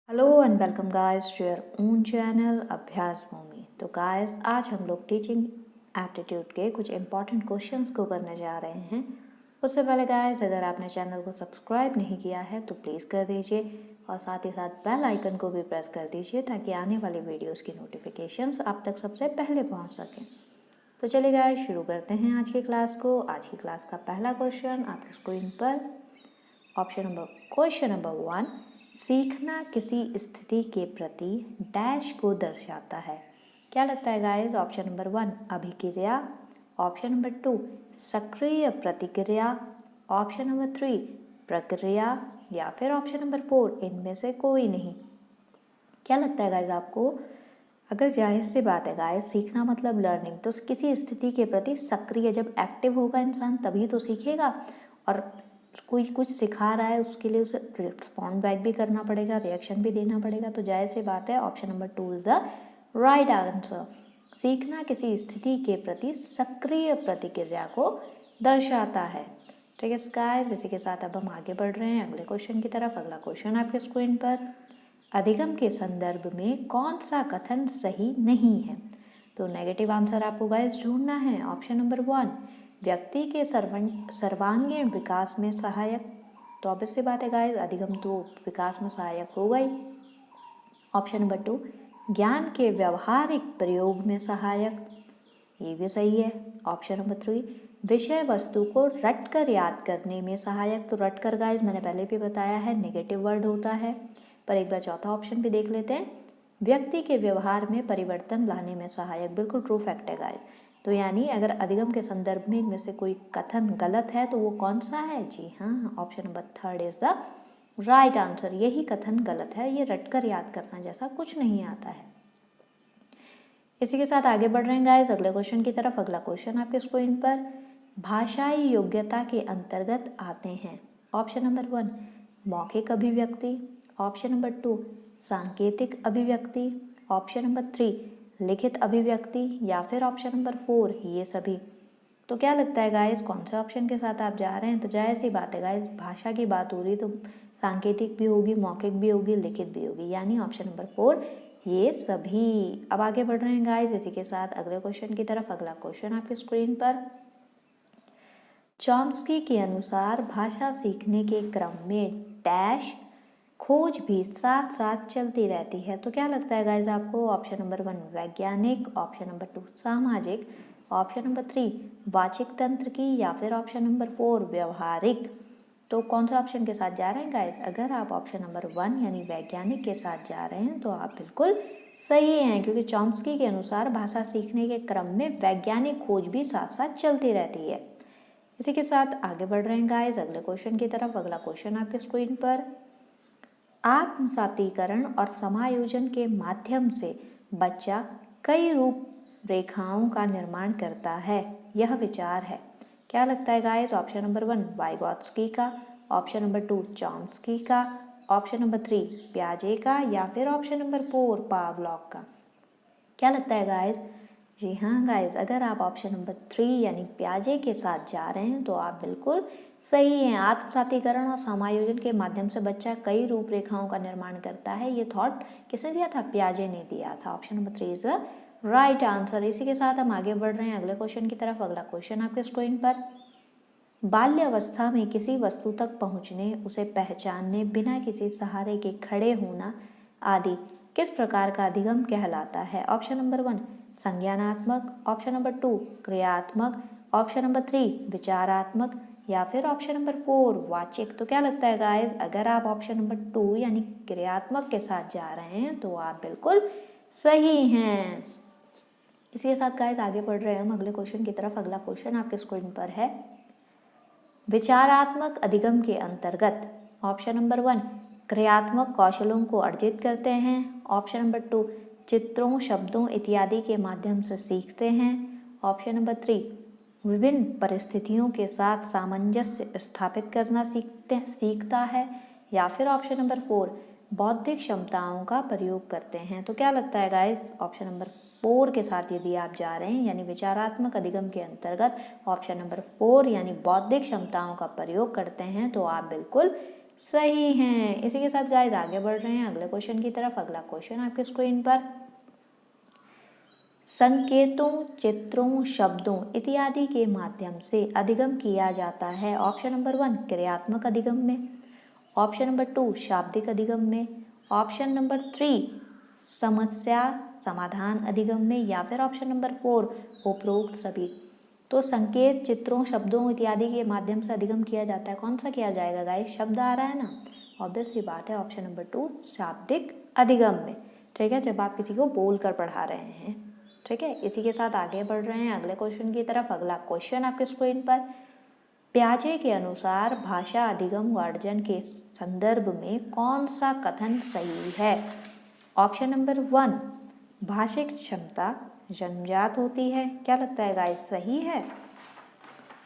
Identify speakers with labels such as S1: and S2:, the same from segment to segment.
S1: Hello and welcome guys to your own channel Abhyas Bhoomi. तो guys आज हम लोग टीचिंग एप्टीट्यूड के कुछ इंपॉर्टेंट क्वेश्चंस को करने जा रहे हैं। उससे पहले गाइस अगर आपने चैनल को सब्सक्राइब नहीं किया है तो प्लीज़ कर दीजिए और साथ ही साथ बेल आइकन को भी प्रेस कर दीजिए ताकि आने वाली वीडियोज़ की नोटिफिकेशंस आप तक सबसे पहले पहुँच सकें। तो चलिए गाइस शुरू करते हैं आज की क्लास को। आज की क्लास का पहला क्वेश्चन आपकी स्क्रीन पर क्वेश्चन नंबर 1, सीखना किसी स्थिति के प्रति डैश को दर्शाता है। क्या लगता है गाइस? ऑप्शन नंबर 1 अभिक्रिया, ऑप्शन नंबर 2 सक्रिय प्रतिक्रिया, ऑप्शन नंबर 3 प्रक्रिया या फिर ऑप्शन नंबर 4 इनमें से कोई नहीं। क्या लगता है गाइस आपको? अगर जाहिर सी बात है गाइस, सीखना मतलब लर्निंग, तो किसी स्थिति के प्रति सक्रिय, जब एक्टिव होगा इंसान तभी तो सीखेगा। और कोई कुछ सिखा रहा है उसके लिए उसे रिस्पॉन्ड बैक भी करना पड़ेगा, रिएक्शन भी देना पड़ेगा। तो जाहिर सी बात है option number 2 is the right answer. सीखना किसी स्थिति के प्रति सक्रिय प्रतिक्रिया को दर्शाता है। ठीक है गाइस, इसी के साथ अब हम आगे बढ़ रहे हैं अगले क्वेश्चन की तरफ। अगला क्वेश्चन आपके स्क्रीन पर, अधिगम के संदर्भ में कौन सा कथन सही नहीं है? तो नेगेटिव आंसर आपको गाइस ढूंढना है। ऑप्शन नंबर 1 व्यक्ति के सर्वांगीण विकास में सहायक, तो ऑब्वियस सी बात है गाइस, अधिगम तो विकास में सहायक होगा ही। ऑप्शन नंबर 2 ज्ञान के व्यवहारिक प्रयोग में सहायक, ये भी सही है। ऑप्शन नंबर 3 विषय वस्तु को रटकर याद करने में सहायक, तो रटकर गाइस मैंने पहले भी बताया है नेगेटिव वर्ड होता है। पर एक बार चौथा ऑप्शन भी देख लेते हैं, व्यक्ति के व्यवहार में परिवर्तन लाने में सहायक, बिल्कुल ट्रू फैक्ट है गाइस। तो यानी अगर अधिगम के संदर्भ में इनमें से कोई कथन गलत है तो वो कौन सा है? जी हाँ, option number 3 is the right answer. यही कथन गलत है, ये रटकर याद करना जैसा कुछ नहीं आता है। इसी के साथ आगे बढ़ रहे हैं गाइस अगले क्वेश्चन की तरफ। अगला क्वेश्चन आपके स्क्रीन पर, भाषाई योग्यता के अंतर्गत आते हैं। ऑप्शन नंबर 1 मौखिक अभिव्यक्ति, ऑप्शन नंबर 2 सांकेतिक अभिव्यक्ति, ऑप्शन नंबर 3 लिखित अभिव्यक्ति या फिर ऑप्शन नंबर 4 ये सभी। तो क्या लगता है गाइस कौन से ऑप्शन के साथ आप जा रहे हैं? तो जाहिर सी बात है गाइस, भाषा की बात हो रही तो सांकेतिक भी होगी, मौखिक भी होगी, लिखित भी होगी, यानी ऑप्शन नंबर 4 ये सभी। अब आगे बढ़ रहे हैं गाइस इसी के साथ अगले क्वेश्चन की तरफ। अगला क्वेश्चन आपके स्क्रीन पर, चॉम्स्की के अनुसार भाषा सीखने के क्रम में डैश खोज भी साथ साथ चलती रहती है। तो क्या लगता है गाइज आपको? ऑप्शन नंबर 1 वैज्ञानिक, ऑप्शन नंबर 2 सामाजिक, ऑप्शन नंबर 3 वाचिक तंत्र की या फिर ऑप्शन नंबर 4 व्यवहारिक। तो कौन सा ऑप्शन के साथ जा रहे हैं गाइज? अगर आप ऑप्शन नंबर 1 यानी वैज्ञानिक के साथ जा रहे हैं तो आप बिल्कुल सही हैं, क्योंकि चॉम्स्की के अनुसार भाषा सीखने के क्रम में वैज्ञानिक खोज भी साथ साथ चलती रहती है। इसी के साथ आगे बढ़ रहे हैं गाइज अगले क्वेश्चन की तरफ। अगला क्वेश्चन आपके स्क्रीन पर, आत्मसातीकरण और समायोजन के माध्यम से बच्चा कई रूपरेखाओं का निर्माण करता है, यह विचार है। क्या लगता है गाइस? ऑप्शन नंबर 1 वाइगॉत्स्की का, ऑप्शन नंबर 2 चॉम्स्की का, ऑप्शन नंबर 3 पियाजे का या फिर ऑप्शन नंबर 4 पावलॉव का। क्या लगता है गाइस? जी हाँ गाइस, अगर आप ऑप्शन नंबर 3 यानी पियाजे के साथ जा रहे हैं तो आप बिल्कुल सही हैं। आत्मसातीकरण और समायोजन के माध्यम से बच्चा कई रूपरेखाओं का निर्माण करता है, ये थॉट किसने दिया था? पियाजे ने दिया था। Option number 3 is the right answer. इसी के साथ हम आगे बढ़ रहे हैं अगले क्वेश्चन की तरफ। अगला क्वेश्चन आपके स्क्रीन पर, बाल्यावस्था में किसी वस्तु तक पहुँचने, उसे पहचानने, बिना किसी सहारे के खड़े होना आदि किस प्रकार का अधिगम कहलाता है? ऑप्शन नंबर 1 संज्ञानात्मक, ऑप्शन नंबर 2 क्रियात्मक, ऑप्शन नंबर 3 विचारात्मक या फिर ऑप्शन नंबर 4 वाचिक। तो क्या लगता है गाइस? अगर आप ऑप्शन नंबर 2 यानी क्रियात्मक के साथ जा रहे हैं तो आप बिल्कुल सही हैं। इसी के साथ गाइस आगे बढ़ रहे हैं हम अगले क्वेश्चन की तरफ। अगला क्वेश्चन आपके स्क्रीन पर है, विचारात्मक अधिगम के अंतर्गत ऑप्शन नंबर 1 क्रियात्मक कौशलों को अर्जित करते हैं, ऑप्शन नंबर 2 चित्रों, शब्दों इत्यादि के माध्यम से सीखते हैं, ऑप्शन नंबर 3 विभिन्न परिस्थितियों के साथ सामंजस्य स्थापित करना सीखता है या फिर ऑप्शन नंबर 4 बौद्धिक क्षमताओं का प्रयोग करते हैं। तो क्या लगता है गाइस? ऑप्शन नंबर 4 के साथ यदि आप जा रहे हैं यानी विचारात्मक अधिगम के अंतर्गत ऑप्शन नंबर 4 यानी बौद्धिक क्षमताओं का प्रयोग करते हैं तो आप बिल्कुल सही हैं। इसी के साथ गाइस आगे बढ़ रहे हैं अगले क्वेश्चन की तरफ। अगला क्वेश्चन आपके स्क्रीन पर, संकेतों, चित्रों, शब्दों इत्यादि के माध्यम से अधिगम किया जाता है। ऑप्शन नंबर 1 क्रियात्मक अधिगम में, ऑप्शन नंबर 2 शाब्दिक अधिगम में, ऑप्शन नंबर 3 समस्या समाधान अधिगम में, या फिर ऑप्शन नंबर 4 उपरोक्त सभी। तो संकेत, चित्रों, शब्दों इत्यादि के माध्यम से अधिगम किया जाता है। कौन सा किया जाएगा गाइस? शब्द आ रहा है ना, ऑब्वियस सी बात है ऑप्शन नंबर 2 शाब्दिक अधिगम में। ठीक है, जब आप किसी को बोल कर पढ़ा रहे हैं। ठीक है, इसी के साथ आगे बढ़ रहे हैं अगले क्वेश्चन की तरफ। अगला क्वेश्चन आपके स्क्रीन पर, प्याजे के अनुसार भाषा अधिगम व अर्जन के संदर्भ में कौन सा कथन सही है? ऑप्शन नंबर 1 भाषिक क्षमता जन्मजात होती है। क्या लगता है गाइस? सही है।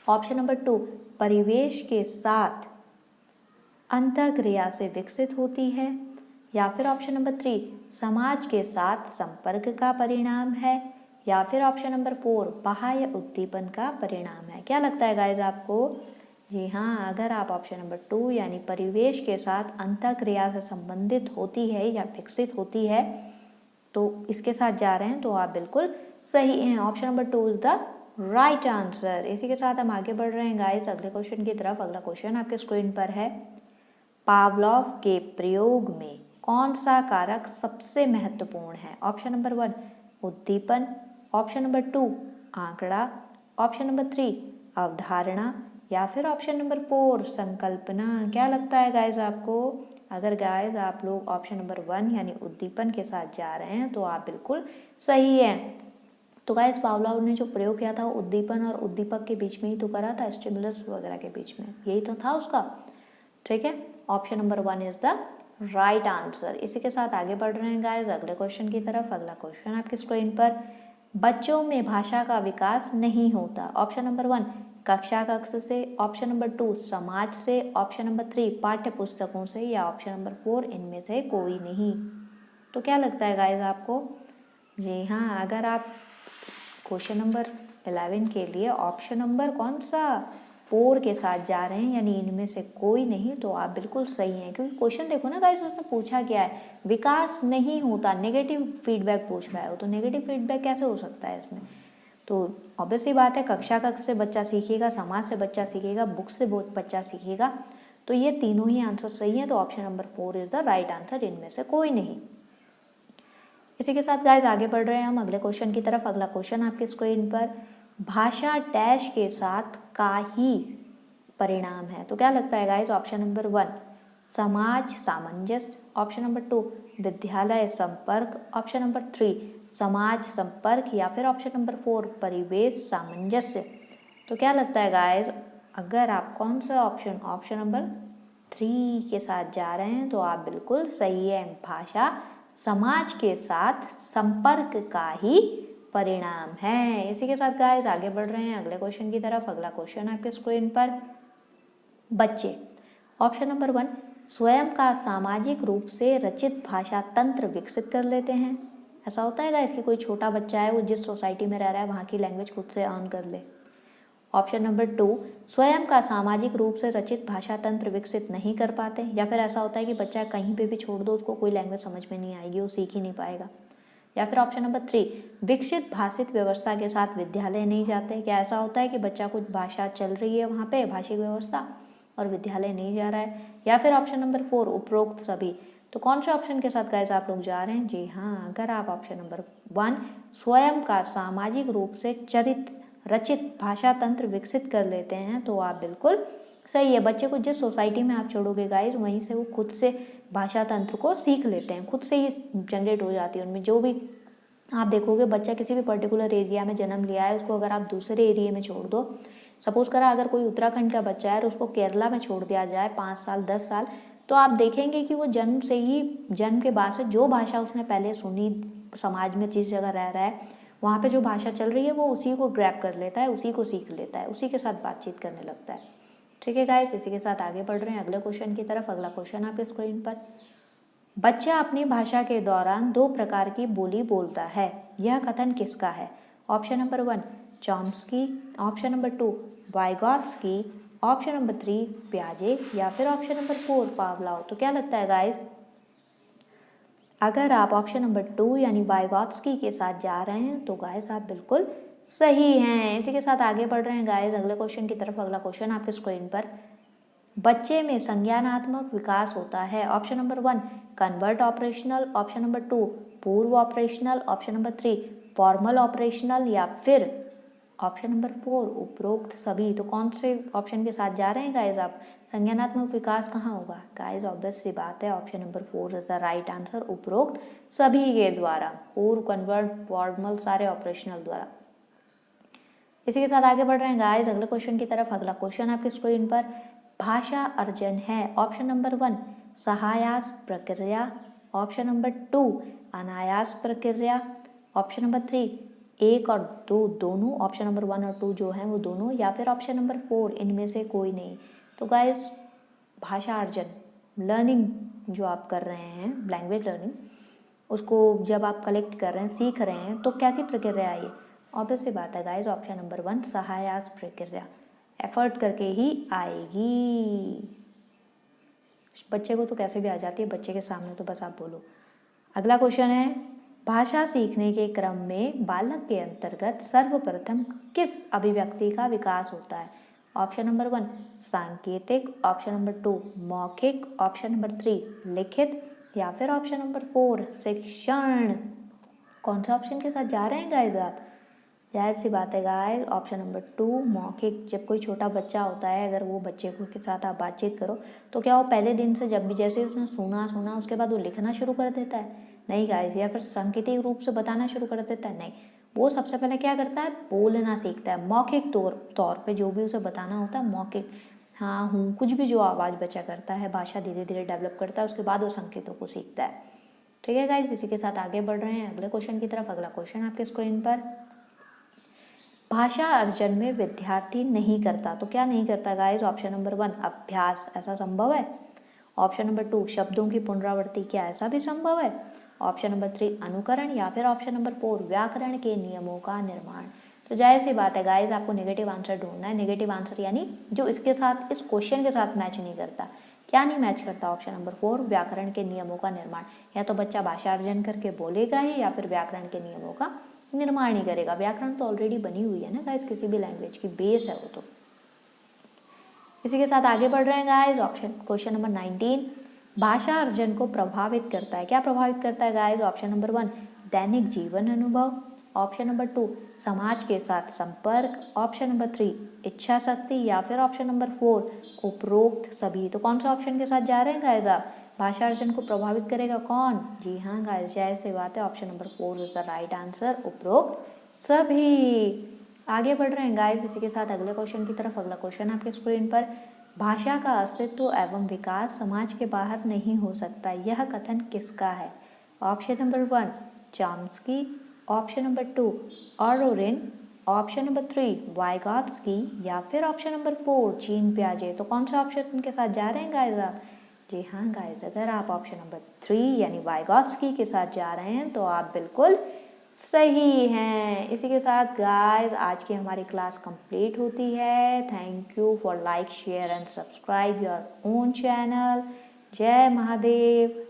S1: ऑप्शन नंबर 2 परिवेश के साथ अंतःक्रिया से विकसित होती है, या फिर ऑप्शन नंबर 3 समाज के साथ संपर्क का परिणाम है, या फिर ऑप्शन नंबर 4 बाह्य उद्दीपन का परिणाम है। क्या लगता है गाइस आपको? जी हाँ, अगर आप ऑप्शन नंबर 2 यानी परिवेश के साथ अंतःक्रिया से संबंधित होती है या विकसित होती है तो इसके साथ जा रहे हैं तो आप बिल्कुल सही हैं। Option number 2 is the right answer. इसी के साथ हम आगे बढ़ रहे हैं गाइस अगले क्वेश्चन की तरफ। अगला क्वेश्चन आपके स्क्रीन पर है, पावलोव के प्रयोग में कौन सा कारक सबसे महत्वपूर्ण है? ऑप्शन नंबर 1 उद्दीपन, ऑप्शन नंबर 2 आंकड़ा, ऑप्शन नंबर 3 अवधारणा, या फिर ऑप्शन नंबर 4 संकल्पना। क्या लगता है गाइस आपको? अगर गाइस आप लोग ऑप्शन नंबर 1 यानी उद्दीपन के साथ जा रहे हैं तो आप बिल्कुल सही हैं। तो गाइस पावलोव ने जो प्रयोग किया था उद्दीपन और उद्दीपक के बीच में ही तो करा था, स्टिमुलस वगैरह के बीच में, यही तो था उसका। ठीक है, option number 1 is the right answer. इसी के साथ आगे बढ़ रहे हैं गाइस अगले क्वेश्चन की तरफ। अगला क्वेश्चन आपकी स्क्रीन पर, बच्चों में भाषा का विकास नहीं होता। ऑप्शन नंबर 1 कक्षा कक्ष से, ऑप्शन नंबर 2 समाज से, ऑप्शन नंबर 3 पाठ्य पुस्तकों से, या ऑप्शन नंबर 4 इनमें से कोई नहीं। तो क्या लगता है गाइस आपको? जी हाँ, अगर आप क्वेश्चन नंबर 11 के लिए ऑप्शन नंबर कौन सा 4 के साथ जा रहे हैं यानी इनमें से कोई नहीं, तो आप बिल्कुल सही हैं। क्योंकि क्वेश्चन देखो ना गाइस, उसने पूछा क्या है, विकास नहीं होता, नेगेटिव फीडबैक पूछ रहा है। तो नेगेटिव फीडबैक कैसे हो सकता है इसमें? तो ऑब्वियस ही बात है, कक्षा कक्ष से बच्चा सीखेगा, समाज से बच्चा सीखेगा, बुक से बच्चा सीखेगा। तो ये तीनों ही आंसर सही हैं। तो option number 4 is the right answer, इनमें से कोई नहीं। इसी के साथ गाइस आगे बढ़ रहे हैं हम अगले क्वेश्चन की तरफ। अगला क्वेश्चन आपकी स्क्रीन पर, भाषा डैश के साथ का ही परिणाम है। तो क्या लगता है गाइस? ऑप्शन नंबर 1 समाज सामंजस्य, ऑप्शन नंबर 2 विद्यालय संपर्क, ऑप्शन नंबर 3 समाज संपर्क, या फिर ऑप्शन नंबर 4 परिवेश सामंजस्य। तो क्या लगता है गाइस? अगर आप कौन सा ऑप्शन नंबर 3 के साथ जा रहे हैं तो आप बिल्कुल सही है। भाषा समाज के साथ संपर्क का ही परिणाम है। इसी के साथ गाइस आगे बढ़ रहे हैं अगले क्वेश्चन की तरफ। अगला क्वेश्चन आपके स्क्रीन पर, बच्चे ऑप्शन नंबर 1 स्वयं का सामाजिक रूप से रचित भाषा तंत्र विकसित कर लेते हैं। ऐसा होता है गाइस कि कोई छोटा बच्चा है, वो जिस सोसाइटी में रह रहा है वहाँ की लैंग्वेज खुद से अर्न कर ले। ऑप्शन नंबर 2 स्वयं का सामाजिक रूप से रचित भाषा तंत्र विकसित नहीं कर पाते, या फिर ऐसा होता है कि बच्चा कहीं पे भी छोड़ दो उसको कोई लैंग्वेज समझ में नहीं आएगी, वो सीख ही नहीं पाएगा। या फिर ऑप्शन नंबर 3 विकसित भाषित व्यवस्था के साथ विद्यालय नहीं जाते। क्या ऐसा होता है कि बच्चा कुछ भाषा चल रही है वहाँ पे भाषिक व्यवस्था और विद्यालय नहीं जा रहा है। या फिर ऑप्शन नंबर 4 उपरोक्त सभी। तो कौन से ऑप्शन के साथ गाइस आप लोग जा रहे हैं? जी हाँ, अगर आप ऑप्शन नंबर 1 स्वयं का सामाजिक रूप से रचित भाषा तंत्र विकसित कर लेते हैं तो आप बिल्कुल सही है। बच्चे को जिस सोसाइटी में आप छोड़ोगे गाइस वहीं से वो खुद से भाषा तंत्र को सीख लेते हैं, खुद से ही जनरेट हो जाती है उनमें। जो भी आप देखोगे बच्चा किसी भी पर्टिकुलर एरिया में जन्म लिया है, उसको अगर आप दूसरे एरिया में छोड़ दो, सपोज करा अगर कोई उत्तराखंड का बच्चा है और उसको केरला में छोड़ दिया जाए 5 साल 10 साल, तो आप देखेंगे कि वो जन्म से ही, जन्म के बाद से जो भाषा उसने पहले सुनी, समाज में जिस जगह रह रहा है वहाँ पे जो भाषा चल रही है वो उसी को ग्रैब कर लेता है, उसी को सीख लेता है, उसी के साथ बातचीत करने लगता है। ठीक है गाइस, इसी के साथ आगे बढ़ रहे हैं अगले क्वेश्चन की तरफ। अगला क्वेश्चन आपके स्क्रीन पर, बच्चा अपनी भाषा के दौरान 2 प्रकार की बोली बोलता है, यह कथन किसका है? Option number 1 Chomsky, option number 2 Vygotsky, option number 3 पियाजे या फिर ऑप्शन नंबर 4 पावलोव। तो क्या लगता है गाइस? अगर आप ऑप्शन नंबर 2 यानी वाइगॉत्स्की के साथ जा रहे हैं तो गाइस आप बिल्कुल सही हैं। इसी के साथ आगे बढ़ रहे हैं गाइस अगले क्वेश्चन की तरफ। अगला क्वेश्चन आपके स्क्रीन पर, बच्चे में संज्ञानात्मक विकास होता है। Option number 1 convert operational, option number 2 पूर्व operational, option number 3 formal operational या फिर ऑप्शन नंबर 4 उपरोक्त सभी। तो कौन से ऑप्शन के साथ जा रहे हैं गाइस आप? संज्ञानात्मक विकास कहाँ होगा गाइस? ऑब्वियस सी बात है, option number 4 is the right answer, उपरोक्त सभी के द्वारा, पूर्व, कन्वर्ट, फॉर्मल, सारे ऑपरेशनल द्वारा। इसी के साथ आगे बढ़ रहे हैं गाइस अगले क्वेश्चन की तरफ। अगला क्वेश्चन आपके स्क्रीन पर, भाषा अर्जन है। ऑप्शन नंबर 1 सहायास प्रक्रिया, ऑप्शन नंबर 2 अनायास प्रक्रिया, ऑप्शन नंबर 3 1 और 2 दोनों, ऑप्शन नंबर 1 और 2 जो हैं वो दोनों, या फिर ऑप्शन नंबर 4 इनमें से कोई नहीं। तो गाइस भाषा अर्जन, लर्निंग जो आप कर रहे हैं, लैंग्वेज लर्निंग, उसको जब आप कलेक्ट कर रहे हैं, सीख रहे हैं, तो कैसी प्रक्रिया है ये? ऑब्वियस सी बात है गाइस, ऑप्शन नंबर 1 सहायास प्रक्रिया, एफर्ट करके ही आएगी। बच्चे को तो कैसे भी आ जाती है, बच्चे के सामने तो बस आप बोलो। अगला क्वेश्चन है, भाषा सीखने के क्रम में बालक के अंतर्गत सर्वप्रथम किस अभिव्यक्ति का विकास होता है? ऑप्शन नंबर 1 सांकेतिक, ऑप्शन नंबर 2 मौखिक, ऑप्शन नंबर 3 लिखित या फिर ऑप्शन नंबर 4 शिक्षण। कौन सा ऑप्शन के साथ जा रहे हैं गाइस आप? जाहिर सी बात है गाइस, ऑप्शन नंबर 2 मौखिक। जब कोई छोटा बच्चा होता है, अगर वो बच्चे को के साथ आप बातचीत करो तो क्या वो पहले दिन से जब भी जैसे उसने सुना उसके बाद वो लिखना शुरू कर देता है? नहीं गाइस। या फिर सांकेतिक रूप से बताना शुरू कर देता है? नहीं, वो सबसे पहले क्या करता है, बोलना सीखता है। मौखिक तौर पे जो भी उसे बताना होता है, मौखिक, हाँ हूँ, कुछ भी जो आवाज़ बच्चा करता है, भाषा धीरे धीरे डेवलप करता है, उसके बाद वो संकेतों को सीखता है। ठीक है गाइस, इसी के साथ आगे बढ़ रहे हैं अगले क्वेश्चन की तरफ। अगला क्वेश्चन आपके स्क्रीन पर, भाषा अर्जन में विद्यार्थी नहीं करता। तो क्या नहीं करता गाइस? ऑप्शन नंबर 1 अभ्यास, ऐसा संभव है? ऑप्शन नंबर 2 शब्दों की पुनरावृत्ति, क्या ऐसा भी संभव है? ऑप्शन नंबर 3 अनुकरण या फिर ऑप्शन नंबर 4 व्याकरण के नियमों का निर्माण। तो जाहिर सी बात है गाइस, आपको नेगेटिव आंसर ढूंढना है। नेगेटिव आंसर यानी जो इसके साथ, इस क्वेश्चन के साथ मैच नहीं करता। क्या नहीं मैच करता? ऑप्शन नंबर 4 व्याकरण के नियमों का निर्माण। या तो बच्चा भाषा अर्जन करके बोलेगा ही, या फिर व्याकरण के नियमों का निर्माण नहीं करेगा। व्याकरण तो ऑलरेडी बनी हुई है ना गाइस, किसी भी लैंग्वेज की बेस है वो तो। इसी के साथ आगे बढ़ रहे हैं गाइस, ऑप्शन क्वेश्चन नंबर 19, भाषा अर्जन को प्रभावित करता है। क्या प्रभावित करता है गाइस? ऑप्शन नंबर 1 दैनिक जीवन अनुभव, ऑप्शन नंबर 2 समाज के साथ संपर्क, ऑप्शन नंबर 3 इच्छा शक्ति या फिर ऑप्शन नंबर 4 उपरोक्त सभी। तो कौन सा ऑप्शन के साथ जा रहे हैं गाइस आप? भाषा अर्जन को प्रभावित करेगा कौन? जी हाँ गाइस, जाहिर सी बात है, option number 4 is the right answer, उपरोक्त सभी। आगे बढ़ रहे हैं गाइस इसी के साथ अगले क्वेश्चन की तरफ। अगला क्वेश्चन आपके स्क्रीन पर, भाषा का अस्तित्व एवं विकास समाज के बाहर नहीं हो सकता, यह कथन किसका है? Option number 1 Chomsky, option number 2 ऑरोरिन, ऑप्शन नंबर 3 वाइगॉत्स्की या फिर ऑप्शन नंबर 4 जीन पियाजे। तो कौन सा ऑप्शन के साथ जा रहे हैं गाइस आप? जी हाँ गाइस, अगर आप ऑप्शन नंबर 3 यानी वाइगॉत्स्की के साथ जा रहे हैं तो आप बिल्कुल सही हैं। इसी के साथ गाइस आज की हमारी क्लास कंप्लीट होती है। Thank you for like, share and subscribe your own channel. जय महादेव।